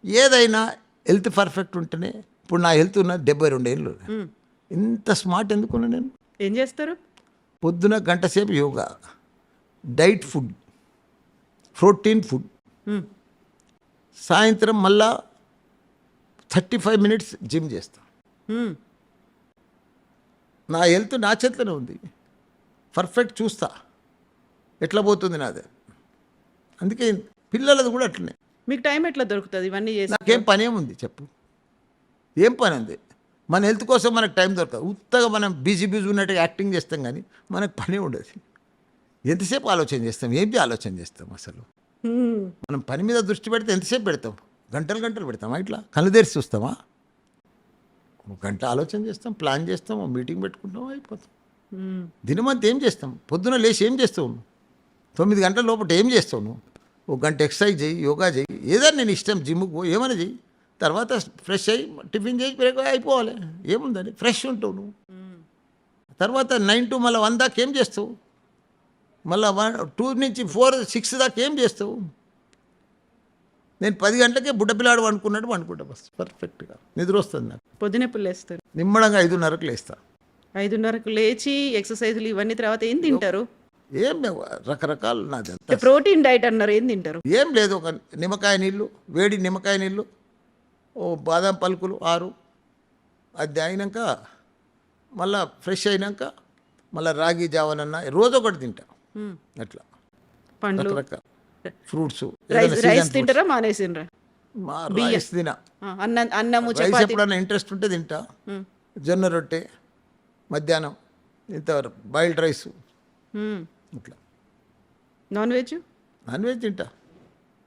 ఏదైనా health perfect ఉంటేనే, ఇప్పుడు నా హెల్త్ ఉన్న 72 ఏళ్ళు, ఇంత స్మార్ట్ ఎందుకున్నా నేను? ఏం చేస్తారు? పొద్దున గంట సేపు yoga, diet food, protein food, సాయంత్రం మళ్ళా 35 మినిట్స్ జిమ్ చేస్తా. నా హెల్త్ నా చేతిలోనే ఉంది, పర్ఫెక్ట్ చూస్తా ఎట్లా పోతుంది నాదే. అందుకే పిల్లలది కూడా అట్లనే. మీకు టైం ఎట్లా దొరుకుతుంది ఇవన్నీ చేసి? నాకేం పని ఏముంది చెప్పు, ఏం పని ఉంది? మన హెల్త్ కోసం మనకు టైం దొరకదు. ఉత్తగా మనం బిజీ ఉన్నట్టుగా యాక్టింగ్ చేస్తాం, కానీ మనకు పని ఉండదు. ఎంతసేపు ఆలోచన చేస్తాం? ఏంటి ఆలోచన చేస్తాం అసలు? మనం పని మీద దృష్టి పెడితే ఎంతసేపు పెడతాం? గంటలు గంటలు పెడతామా? ఇట్లా కళ్ళు తెరిచి చూస్తామా? ఒక గంట ఆలోచన చేస్తాం, ప్లాన్ చేస్తాం, మీటింగ్ పెట్టుకుంటాం, అయిపోతాం. దినమంతా ఏం చేస్తాం? పొద్దున లేచి ఏం చేస్తావు నువ్వు? 9 గంటల లోపల ఏం చేస్తావు నువ్వు? ఒక గంట ఎక్సర్సైజ్ చేయి, యోగా చేయి, ఏదైనా నేను ఇష్టం, జిమ్కి పో, ఏమైనా చెయ్యి. తర్వాత ఫ్రెష్ అయ్యి టిఫిన్ చేసి బ్రేక్ అయిపోవాలి. ఏముందని ఫ్రెష్ ఉంటావు నువ్వు. తర్వాత 9 to మళ్ళీ 1 దాకా ఏం చేస్తావు? మళ్ళీ 2 నుంచి 4, 6 దాకా ఏం చేస్తావు? నేను 10 గంటలకే బుడ్డపిల్లాడు అనుకున్నట్టు అనుకుంటా, బస్ పర్ఫెక్ట్గా నిద్ర వస్తుంది నాకు. పొద్దున ఎప్పుడు లేస్తారు? నిమ్మడంగా 5:30కు లేస్తా. 5:30కు లేచి ఎక్సర్సైజులు ఇవన్నీ తర్వాత ఏం తింటారు? ఏం రకరకాలు నాదంతా ప్రోటీన్ డైట్ అన్నారు, ఏం తింటారు? ఏం లేదు, ఒక నిమ్మకాయ నీళ్ళు, వేడి నిమ్మకాయ నీళ్ళు, ఓ బాదం పలుకులు 6, అది అయినాక మళ్ళా ఫ్రెష్ అయినాక మళ్ళీ రాగి జావనన్నా రోజు ఒకటి తింటా. అట్లా పండ్లు, రకరకాల ఫ్రూట్స్. రైస్ తింటారా? మానేసిండ్రా? రైస్ తినా, అన్నము రైస్ చపాతీ. ఎప్పుడన్నా ఇంట్రెస్ట్ ఉంటే తింటా. జొన్న రొట్టె మధ్యాహ్నం, ఇంతవరకు బాయిల్డ్ రైస్. ఇట్లా నాన్ వెజ్? నాన్ వెజ్ తింటా.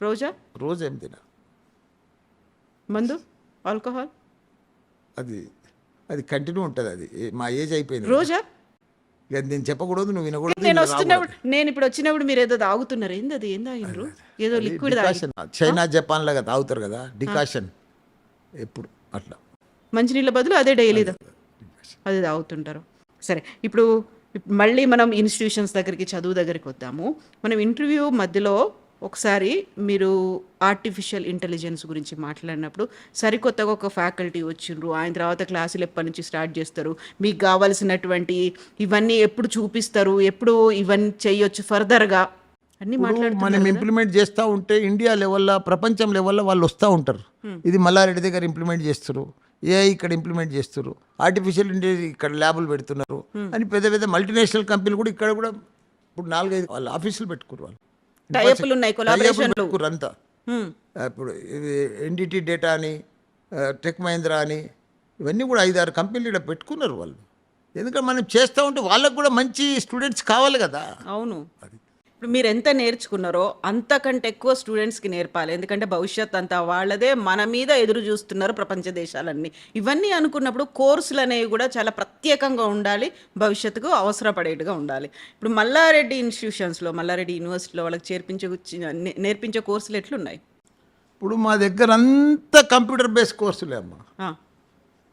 రోజా? రోజు ఏం తినా. మందు, ఆల్కహాల్? అది కంటిన్యూ ఉంటుంది. అది మా ఏజ్ అయిపోయింది. రోజా? ఇక నేను చెప్పకూడదు, నువ్వు వినకూడదు. నేను ఇప్పుడు వచ్చినప్పుడు మీరు ఏదో తాగుతున్నారు, ఏంది అది? ఏం తాగినరు? ఏదో లిక్విడ్ డికాషన్, చైనా జపాన్ లాగా తాగుతారు కదా డికాషన్, ఎప్పుడు అట్లా. మంచినీళ్ళ బదులు అదే డైలీ అది తాగుతుంటారు. సరే, ఇప్పుడు మళ్ళీ మనం ఇన్స్టిట్యూషన్స్ దగ్గరికి, చదువు దగ్గరికి వద్దాము. మనం ఇంటర్వ్యూ మధ్యలో ఒకసారి మీరు ఆర్టిఫిషియల్ ఇంటెలిజెన్స్ గురించి మాట్లాడినప్పుడు సరికొత్తగా ఒక ఫ్యాకల్టీ వచ్చిండ్రు, ఆయన తర్వాత క్లాసులు ఎప్పటి నుంచి స్టార్ట్ చేస్తారు, మీకు కావాల్సినటువంటి ఇవన్నీ ఎప్పుడు చూపిస్తారు, ఎప్పుడు ఇవన్నీ చేయొచ్చు ఫర్దర్గా అన్నీ మనం ఇంప్లిమెంట్ చేస్తూ ఉంటే ఇండియా లెవెల్లో, ప్రపంచం లెవెల్లో వాళ్ళు వస్తూ ఉంటారు. ఇది మల్లారెడ్డి దగ్గర ఇంప్లిమెంట్ చేస్తారు, ఏఐ ఇక్కడ ఇంప్లిమెంట్ చేస్తారు, ఆర్టిఫిషియల్ ఇంటెలిజెన్స్ ఇక్కడ ల్యాబులు పెడుతున్నారు అని పెద్ద పెద్ద మల్టీనేషనల్ కంపెనీలు కూడా ఇక్కడ కూడా ఇప్పుడు 4-5 వాళ్ళ ఆఫీసులు పెట్టుకున్నారు. వాళ్ళు అంతా ఇప్పుడు ఎన్డిటి డేటా అని, టెక్ మహీంద్రా అని, ఇవన్నీ కూడా 5-6 కంపెనీలు ఇక్కడ పెట్టుకున్నారు వాళ్ళు. ఎందుకంటే మనం చేస్తూ ఉంటే వాళ్ళకు కూడా మంచి స్టూడెంట్స్ కావాలి కదా. అవును. ఇప్పుడు మీరు ఎంత నేర్చుకున్నారో అంతకంటే ఎక్కువ స్టూడెంట్స్కి నేర్పాలి, ఎందుకంటే భవిష్యత్ అంతా వాళ్ళదే, మన మీద ఎదురు చూస్తున్నారు ప్రపంచ దేశాలన్నీ. ఇవన్నీ అనుకున్నప్పుడు కోర్సులు అనేవి కూడా చాలా ప్రత్యేకంగా ఉండాలి, భవిష్యత్తుకు అవసరపడేట్టుగా ఉండాలి. ఇప్పుడు మల్లారెడ్డి ఇన్స్టిట్యూషన్స్లో, మల్లారెడ్డి యూనివర్సిటీలో వాళ్ళకి నేర్పించే కోర్సులు ఎట్లున్నాయి? ఇప్పుడు మా దగ్గర అంతా కంప్యూటర్ బేస్డ్ కోర్సులే అమ్మా.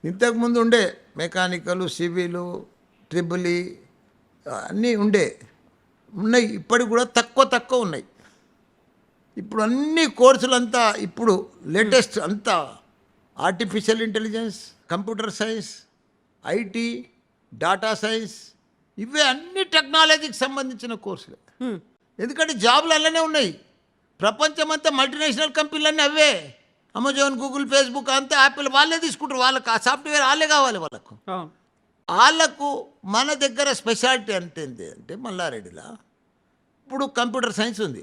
ఇంతకుముందు ఉండే మెకానికల్, సివిలు, ట్రిపుల్ ఈ అన్నీ ఉన్నాయి, ఇప్పటికి కూడా తక్కువ ఉన్నాయి. ఇప్పుడు అన్ని కోర్సులంతా ఇప్పుడు లేటెస్ట్ అంతా artificial intelligence, computer science, IT, data science, ఇవే అన్ని టెక్నాలజీకి సంబంధించిన కోర్సులే. ఎందుకంటే జాబులు అలానే ఉన్నాయి. ప్రపంచమంతా మల్టీనేషనల్ కంపెనీలన్నీ అవే, అమెజాన్, గూగుల్, ఫేస్బుక్ అంతా, యాపిల్ వాళ్ళే తీసుకుంటారు. వాళ్ళకి ఆ సాఫ్ట్వేర్ వాళ్ళే కావాలి. వాళ్ళకు మన దగ్గర స్పెషాలిటీ అంటే మల్లారెడ్డిలో ఇప్పుడు కంప్యూటర్ సైన్స్ ఉంది,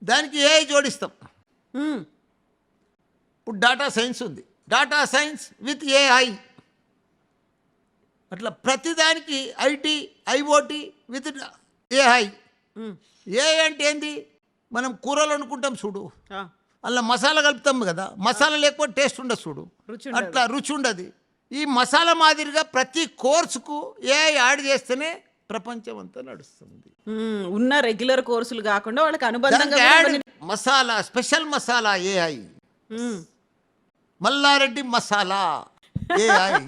దానికి ఏఐ జోడిస్తాం. ఇప్పుడు డాటా సైన్స్ ఉంది, డాటా సైన్స్ విత్ ఏఐ, అట్లా ప్రతిదానికి IT, IoT with AI. AI అంటే ఏంది? మనం కూరలు అనుకుంటాం చూడు, అలా మసాలా కలుపుతాం కదా, మసాలా లేకపోతే టేస్ట్ ఉండదు చూడు, అట్లా రుచి ఉండదు. ఈ మసాలా మాదిరిగా ప్రతి కోర్సుకు ఏఐ యాడ్ చేస్తేనే ప్రపంచం అంతా నడుస్తుంది. ఉన్న రెగ్యులర్ కోర్సులు కాకుండా వాళ్ళకి అనుబంధంగా masala, special masala AI, Mallareddy masala AI.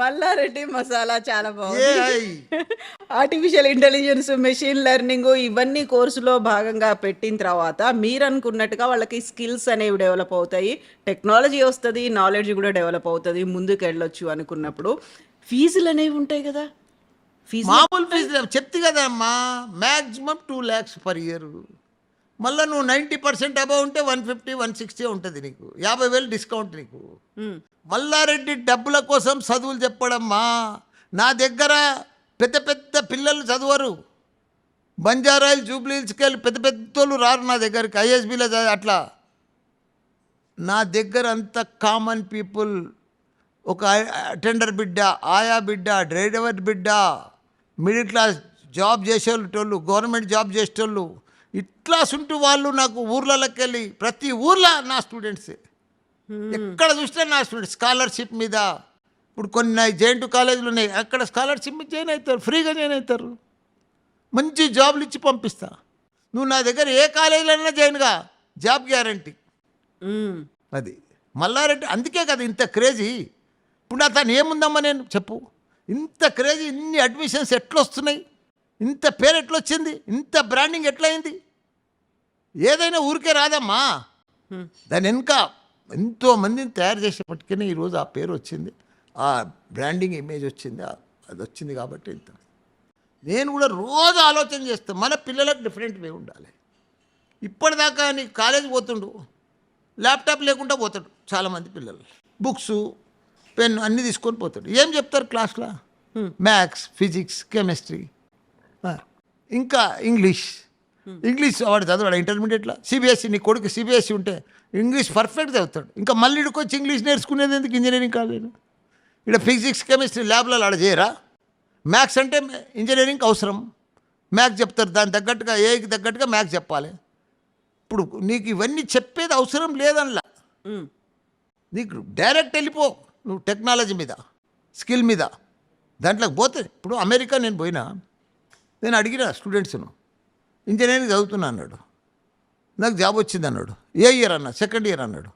Mallareddy masala చాలా బాగుంది. AI artificial intelligence, machine learning ఇవన్నీ కోర్సులో భాగంగా పెట్టిన తర్వాత మీరు అనుకున్నట్టుగా వాళ్ళకి స్కిల్స్ అనేవి డెవలప్ అవుతాయి, టెక్నాలజీ వస్తుంది, నాలెడ్జ్ కూడా డెవలప్ అవుతుంది, ముందుకు వెళ్ళొచ్చు అనుకున్నప్పుడు ఫీజులు అనేవి ఉంటాయి కదా. ఫీజు మామూలు ఫీజు చెప్తే కదమ్మా, మ్యాక్సిమం 2 lakhs పర్ ఇయర్. మళ్ళీ నువ్వు 90% అబౌవ్ ఉంటే 150, 160 ఉంటుంది నీకు, 50,000 డిస్కౌంట్ నీకు. మల్లారెడ్డి డబ్బుల కోసం చదువులు చెప్పడమ్మా. నా దగ్గర పెద్ద పెద్ద పిల్లలు చదవరు, బంజారాయిల్ జూబ్లీహిల్స్కి వెళ్ళి పెద్ద పెద్దోళ్ళు రారు నా దగ్గరికి, ఐఎస్బీలో అట్లా. నా దగ్గర అంత కామన్ పీపుల్, ఒక అటెండర్ బిడ్డ, ఆయా బిడ్డ, డ్రైవర్ బిడ్డ, మిడిల్ క్లాస్ జాబ్ చేసేటోళ్ళు, గవర్నమెంట్ జాబ్ చేసేటోళ్ళు, ఇట్లా ఉంటూ వాళ్ళు నాకు ఊర్లలోకి వెళ్ళి ప్రతి ఊర్లో నా స్టూడెంట్సే. ఎక్కడ చూసినా నా స్టూడెంట్స్ స్కాలర్షిప్ మీద. ఇప్పుడు కొన్ని జేఎన్‌టీయూ కాలేజీలు ఉన్నాయి, అక్కడ స్కాలర్షిప్ మీద జాయిన్ అవుతారు, ఫ్రీగా జాయిన్ అవుతారు, మంచి జాబ్లు ఇచ్చి పంపిస్తా. నువ్వు నా దగ్గర ఏ కాలేజీలో జాయిన్గా, జాబ్ గ్యారంటీ. అది మల్లారెడ్డి, అందుకే కదా ఇంత క్రేజీ. ఇప్పుడు అతను ఏముందమ్మా నేను చెప్పు, ఇంత క్రేజీ, ఇన్ని అడ్మిషన్స్ ఎట్లా వస్తున్నాయి, ఇంత పేరు ఎట్లా వచ్చింది, ఇంత బ్రాండింగ్ ఎట్లా అయింది. ఏదైనా ఊరికే రాదమ్మా, దాని వెనుక ఎంతో మందిని తయారు చేసేపటికనే ఈరోజు ఆ పేరు వచ్చింది, ఆ బ్రాండింగ్ ఇమేజ్ వచ్చింది, అది వచ్చింది. కాబట్టి ఇంత నేను కూడా రోజు ఆలోచన చేస్తాను, మన పిల్లలకు డిఫరెంట్ వే ఉండాలి. ఇప్పటిదాకా నీకు కాలేజ్ పోతుండు, ల్యాప్టాప్ లేకుండా పోతాడు చాలామంది పిల్లలు, బుక్స్ పెన్ అన్నీ తీసుకొని పోతాడు. ఏం చెప్తారు క్లాస్లో? మ్యాథ్స్, ఫిజిక్స్, కెమిస్ట్రీ, ఇంకా ఇంగ్లీష్. వాడు చదవాడు ఇంటర్మీడియట్లో. సిబిఎస్ఈ, నీ కొడుకు సిబిఎస్ఈ ఉంటే ఇంగ్లీష్ పర్ఫెక్ట్ చదువుతాడు. ఇంకా మళ్ళీ ఇక్కడికి వచ్చి ఇంగ్లీష్ నేర్చుకునేది ఎందుకు? ఇంజనీరింగ్ కాలేదు. ఇక్కడ ఫిజిక్స్, కెమిస్ట్రీ ల్యాబ్లలో ఆడ చేయరా? మ్యాథ్స్ అంటే ఇంజనీరింగ్కి అవసరం, మ్యాథ్స్ చెప్తారు, దానికి తగ్గట్టుగా ఏకి తగ్గట్టుగా మ్యాథ్స్ చెప్పాలి. ఇప్పుడు నీకు ఇవన్నీ చెప్పేది అవసరం లేదనలా, నీకు డైరెక్ట్ వెళ్ళిపో నువ్వు టెక్నాలజీ మీద, స్కిల్ మీద, దాంట్లోకి పోతే. ఇప్పుడు అమెరికా నేను పోయినా, నేను అడిగిన స్టూడెంట్స్ను, ఇంజనీరింగ్ చదువుతున్నా అన్నాడు, నాకు జాబ్ వచ్చింది అన్నాడు. ఏ ఇయర్ అన్నా? సెకండ్ ఇయర్ అన్నాడు.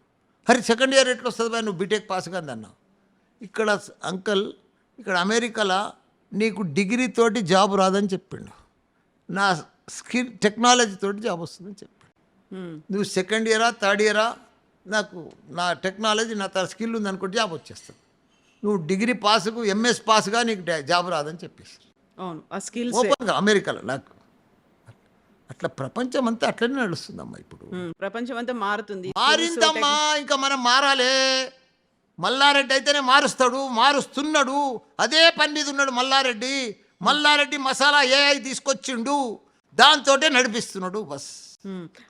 అరే సెకండ్ ఇయర్ ఎట్లా వస్తుంది బా, నువ్వు బీటెక్ పాస్ కాదు అన్నా. ఇక్కడ అంకల్, ఇక్కడ అమెరికాలో నీకు డిగ్రీ తోటి జాబ్ రాదని చెప్పిండు, నా స్కిల్ టెక్నాలజీ తోటి జాబ్ వస్తుందని చెప్పాడు. నువ్వు సెకండ్ ఇయరా, థర్డ్ ఇయరా, నాకు నా టెక్నాలజీ, నా స్కిల్ ఉందనుకుంటే జాబ్ వచ్చేస్తుంది. నువ్వు డిగ్రీ పాస్కు, ఎంఎస్ పాస్గా నీకు జాబ్ రాదని చెప్పేసి. అవును, ఆ స్కిల్స్ ఓపెన్గా అమెరికాలో. నాకు అట్లా ప్రపంచం అంతా అట్లనే నడుస్తుందమ్మా. ఇప్పుడు ప్రపంచం అంతా మారుతుంది, మారిందమ్మా, ఇంకా మనం మారాలే. మల్లారెడ్డి అయితేనే మారుస్తాడు, మారుస్తున్నాడు, అదే పని మీద ఉన్నాడు మల్లారెడ్డి. మల్లారెడ్డి మసాలా ఏఐ తీసుకొచ్చిండు, దాంతోటే నడిపిస్తున్నాడు బస్.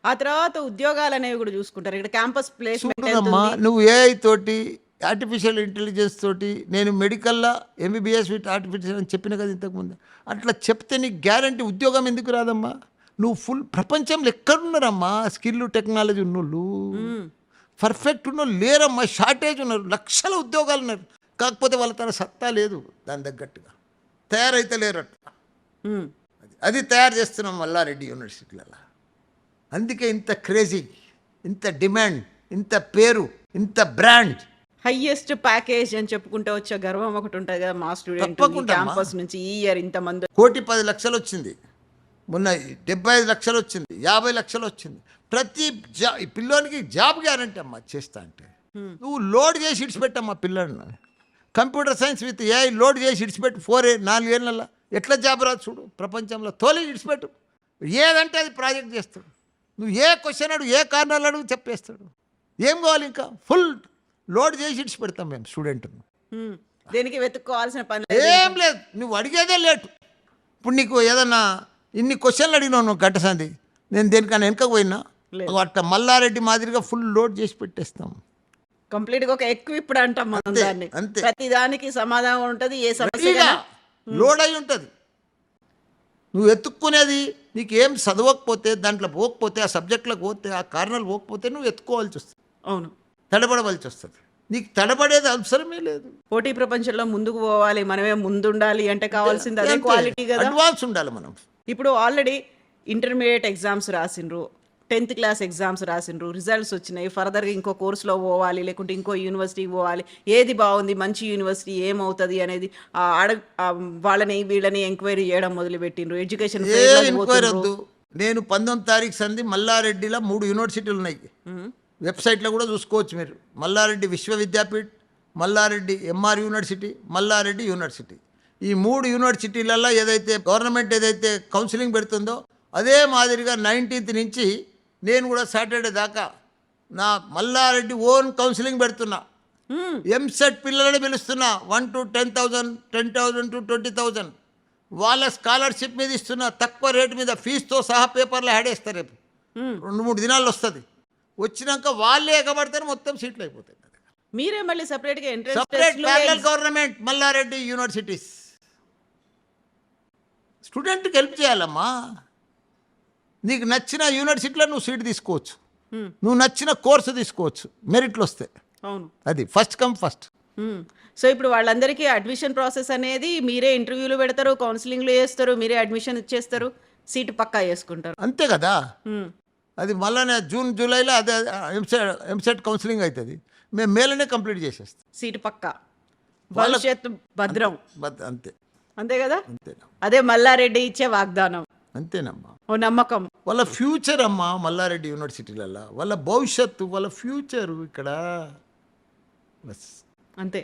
ఆ తర్వాత ఉద్యోగాలు అనేవి కూడా చూసుకుంటారు. ఇక్కడ క్యాంపస్ ప్లేస్మెంట్ చూడమ్మా, నువ్వు ఏఐ తోటి, ఆర్టిఫిషియల్ ఇంటెలిజెన్స్ తోటి, నేను మెడికల్లో ఎంబీబీఎస్ విత్ ఆర్టిఫిషియల్ అని చెప్పిన కదా ఇంతకుముందు. అట్లా చెప్తే నీకు గ్యారంటీ ఉద్యోగం ఎందుకు రాదమ్మా? నువ్వు ఫుల్ ప్రపంచంలో ఎక్కడున్నారమ్మా స్కిల్ టెక్నాలజీ ఉన్నోళ్ళు, పర్ఫెక్ట్ ఉన్నోళ్ళు లేరమ్మా, షార్టేజ్ ఉన్నారు, లక్షల ఉద్యోగాలు ఉన్నారు. కాకపోతే వాళ్ళ తన సత్తా లేదు, దాని తగ్గట్టుగా తయారైతే లేరు. అట్లా అది తయారు చేస్తున్నాం మల్లారెడ్డి యూనివర్సిటీలలో. అందుకే ఇంత క్రేజీ, ఇంత డిమాండ్, ఇంత పేరు, ఇంత బ్రాండ్. హైయెస్ట్ ప్యాకేజ్ అని చెప్పుకుంటే వచ్చే గర్వం ఒకటి ఉంటుంది కదా మా స్టూడెంట్ తప్పకుండా క్యాంపస్ నుంచి ఈ ఇయర్ ఇంతమంది. 1,10,00,000 వచ్చింది మొన్న, 75 లక్షలు వచ్చింది, 50 లక్షలు వచ్చింది. ప్రతి పిల్లోనికి జాబ్ గ్యారంటీ అమ్మా చేస్తా అంటే. నువ్వు లోడ్ చేసి ఇడిచిపెట్టమ్మా పిల్లల్ని, computer science with AI load చేసి ఇడిచిపెట్టు. 4 ఏళ్ళ ఎట్లా జాబ్ రాదు చూడు ప్రపంచంలో. తోలి ఇడిచిపెట్టు, ఏదంటే అది ప్రాజెక్ట్ చేస్తాడు. నువ్వు ఏ క్వశ్చన్ అడుగు, ఏ కారణాలు అడుగు చెప్పేస్తాడు. ఏం కావాలి ఇంకా? ఫుల్ లోడ్ చేసి ఇడిచి పెడతాం మేము స్టూడెంట్ను. దేనికి వెతుక్కోవాల్సిన పని ఏం లేదు, నువ్వు అడిగేదే లేటు. ఇప్పుడు నీకు ఏదన్నా ఇన్ని క్వశ్చన్లు అడిగినావు నువ్వు గట్టసంది, నేను దేనికన్నా వెనకకు పోయినా అట్లా మల్లారెడ్డి మాదిరిగా ఫుల్ లోడ్ చేసి పెట్టేస్తాం. కంప్లీట్ గా ఒక ఎక్విప్డ్ అంటాం మనం దాన్ని. అంతే, ప్రతి దానికి సమాధానం ఉంటది, ఏ సమస్య లోడ్ అయి ఉంటుంది. నువ్వు ఎత్తుక్కునేది నీకు ఏం చదవకపోతే, దాంట్లో పోకపోతే, ఆ సబ్జెక్టులకు పోతే, ఆ కారణాలు పోకపోతే నువ్వు ఎత్తుకోవాల్సి వస్తుంది. అవును, తడబడవలసి వస్తుంది. నీకు తడబడేది అవసరమే లేదు. పోటీ ప్రపంచంలో ముందుకు పోవాలి, మనమే ముందుండాలి అంటే కావాల్సింది అదే క్వాలిటీ కదా, అడ్వాన్స్ ఉండాలి మనం. ఇప్పుడు ఆల్రెడీ ఇంటర్మీడియట్ ఎగ్జామ్స్ రాసిండ్రు, 10th క్లాస్ ఎగ్జామ్స్ రాసిండ్రు, రిజల్ట్స్ వచ్చినాయి, ఫర్దర్గా ఇంకో కోర్సులో పోవాలి లేకుంటే ఇంకో యూనివర్సిటీకి పోవాలి, ఏది బాగుంది మంచి యూనివర్సిటీ ఏమవుతుంది అనేది వాళ్ళని వీళ్ళని ఎంక్వైరీ చేయడం మొదలుపెట్టిండ్రు. ఎడ్యుకేషన్ ఏ ఎంక్వైరీ వద్దు. నేను 19 తారీఖు సంది మల్లారెడ్డిలో 3 యూనివర్సిటీలు ఉన్నాయి. వెబ్సైట్లో కూడా చూసుకోవచ్చు మీరు. Mallareddy Vishwavidyapeeth, Mallareddy MR university, Mallareddy university. ఈ 3 యూనివర్సిటీలలో ఏదైతే గవర్నమెంట్ ఏదైతే కౌన్సిలింగ్ పెడుతుందో అదే మాదిరిగా 19th నుంచి నేను కూడా సాటర్డే దాకా నా మల్లారెడ్డి ఓన్ కౌన్సిలింగ్ పెడుతున్నా. ఎంసెట్ పిల్లలని పిలుస్తున్నా. 1 to 10,000, 10,000 to 20,000 వాళ్ళ స్కాలర్షిప్ మీద ఇస్తున్నా. తక్కువ రేటు మీద ఫీజుతో సహా పేపర్లో యాడేస్తారు. రేపు 2-3 దినాల్లో వస్తుంది. వచ్చినాక వాళ్ళే ఎగబడతారు, మొత్తం సీట్లు అయిపోతాయి. మీరే మళ్ళీ సపరేట్గా separate parallel government Mallareddy universities. స్టూడెంట్కి హెల్ప్ చేయాలమ్మా. నీకు నచ్చిన యూనివర్సిటీలో నువ్వు సీట్ తీసుకోవచ్చు, నువ్వు నచ్చిన కోర్సు తీసుకోవచ్చు మెరిట్లు వస్తే. అవును, అది ఫస్ట్ కమ్ ఫస్ట్. సో ఇప్పుడు వాళ్ళందరికీ అడ్మిషన్ ప్రాసెస్ అనేది మీరే ఇంటర్వ్యూలు పెడతారు, కౌన్సిలింగ్లు చేస్తారు, మీరే అడ్మిషన్ ఇచ్చేస్తారు, సీటు పక్కా చేసుకుంటారు. అంతే కదా. అది మళ్ళీ జూన్ జూలైలో అదే ఎంసెట్ కౌన్సిలింగ్ అవుతుంది. మేము మేలనే కంప్లీట్ చేసేస్తాం. సీటు పక్కా, భవిష్యత్తు భద్రం. అంతే అంతే కదా. అంతేనా? అదే మల్లారెడ్డి ఇచ్చే వాగ్దానం. అంతేనమ్మా. ఓ నమ్మకం. వాళ్ళ ఫ్యూచర్ అమ్మా మల్లారెడ్డి యూనివర్సిటీలలో, వాళ్ళ భవిష్యత్తు, వాళ్ళ ఫ్యూచరు ఇక్కడ. బస్ అంతే.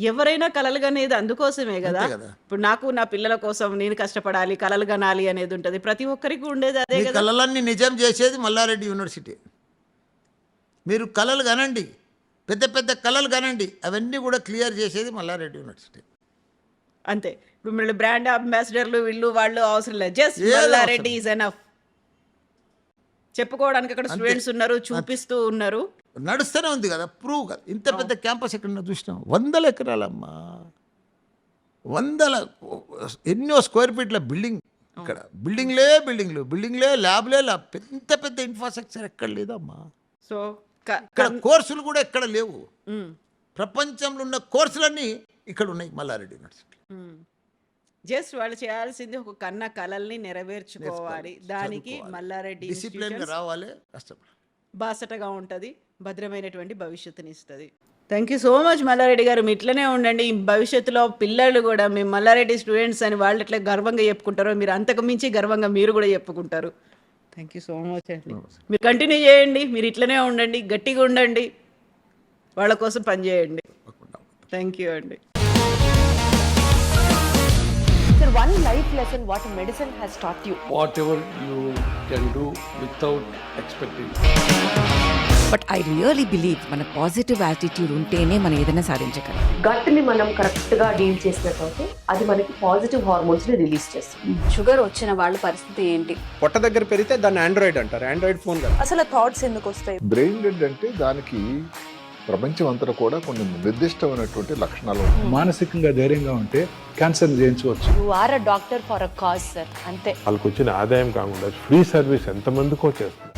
ఎవరైనా కలలు కనేది అందుకోసమే కదా. అంతే కదా. ఇప్పుడు నాకు నా పిల్లల కోసం నేను కష్టపడాలి, కలలు కనాలి అనేది ఉంటుంది. ప్రతి ఒక్కరికి ఉండేది అదే మీ కదా. కళలన్నీ నిజం చేసేది మల్లారెడ్డి యూనివర్సిటీ. మీరు కళలు కనండి, పెద్ద పెద్ద కళలు కనండి, అవన్నీ కూడా క్లియర్ చేసేది మల్లారెడ్డి యూనివర్సిటీ. అంతే. ఇప్పుడు మళ్ళీ బ్రాండ్ అంబాసిడర్లు వీళ్ళు వాళ్ళు అవసరం లేదు. జస్ట్ ఏం మల్లారెడ్డి ఈజ్ ఎనఫ్. చెప్పుకోవడానికి అక్కడ స్టూడెంట్స్ ఉన్నారు, చూపిస్తూ ఉన్నారు. నడుస్తూనే ఉంది కదా, ప్రూవ్ కదా. ఇంత పెద్ద క్యాంపస్ ఎక్కడ చూసినాం, 100 ఎకరాలమ్మా, 100 ఎన్నో స్క్వేర్ ఫీట్ల బిల్డింగ్. ఇక్కడ బిల్డింగ్లే ల్యాబ్లే ల్యాబ్. పెద్ద పెద్ద ఇన్ఫ్రాస్ట్రక్చర్ ఎక్కడ లేదమ్మా. సో ఇక్కడ కోర్సులు కూడా ఎక్కడ లేవు. ప్రపంచంలో ఉన్న కోర్సులన్నీ ఇక్కడ ఉన్నాయి మల్లారెడ్డి యూనివర్సిటీ. జస్ట్ వాళ్ళు చేయాల్సింది ఒక కన్న కలల్ని నెరవేర్చుకోవాలి. దానికి మల్లారెడ్డి డిసిప్లిన్గా రావాలి, కష్టపడాలి. బాసటగా ఉంటుంది, భద్రమైనటువంటి భవిష్యత్తుని ఇస్తుంది. Thank you so much Mallareddy garu. మీ ఇట్లనే ఉండండి. భవిష్యత్తులో పిల్లలు కూడా మేము మల్లారెడ్డి స్టూడెంట్స్ అని వాళ్ళు ఎట్లా గర్వంగా చెప్పుకుంటారో మీరు అంతకు మించి గర్వంగా మీరు కూడా చెప్పుకుంటారు. థ్యాంక్ యూ సో మచ్ అండి. మీరు కంటిన్యూ చేయండి, మీరు ఇట్లనే ఉండండి, గట్టిగా ఉండండి, వాళ్ళ కోసం పనిచేయండి. థ్యాంక్ యూ అండి. Sir, one life lesson what medicine has taught you. Whatever you can do without expecting. But I really believe మన పాజిటివ్ యాటిట్యూడ్ ఉంటేనే మనం ఏదైనా సాధించగలం. గట్ని మనం కరెక్ట్గా డీల్ చేసినట్లయితే అది మనకి పాజిటివ్ హార్మోన్స్ని రిలీజ్ చేస్తుంది. షుగర్ వచ్చిన వాళ్ళ పరిస్థితి ఏంటి? పొట్ట దగ్గర పెరిగితే దాన్ని ఆండ్రాయిడ్ అంటారు. ఆండ్రాయిడ్ ఫోన్ కదా. అసలు థాట్స్ ఎందుకు వస్తాయి? బ్రెయిన్ డెడ్ అంటే దానికి ప్రపంచం అంతా కూడా కొన్ని నిర్దిష్టమైనటువంటి లక్షణాలు ఉన్నాయి. మానసికంగా ధైర్యంగా ఉంటే క్యాన్సర్ జయించవచ్చు. You are a doctor for a cause sir, అంతే. వాళ్ళకి వచ్చిన ఆదాయం కాకుండా ఫ్రీ సర్వీస్ ఎంతమందికో చేస్తుంది.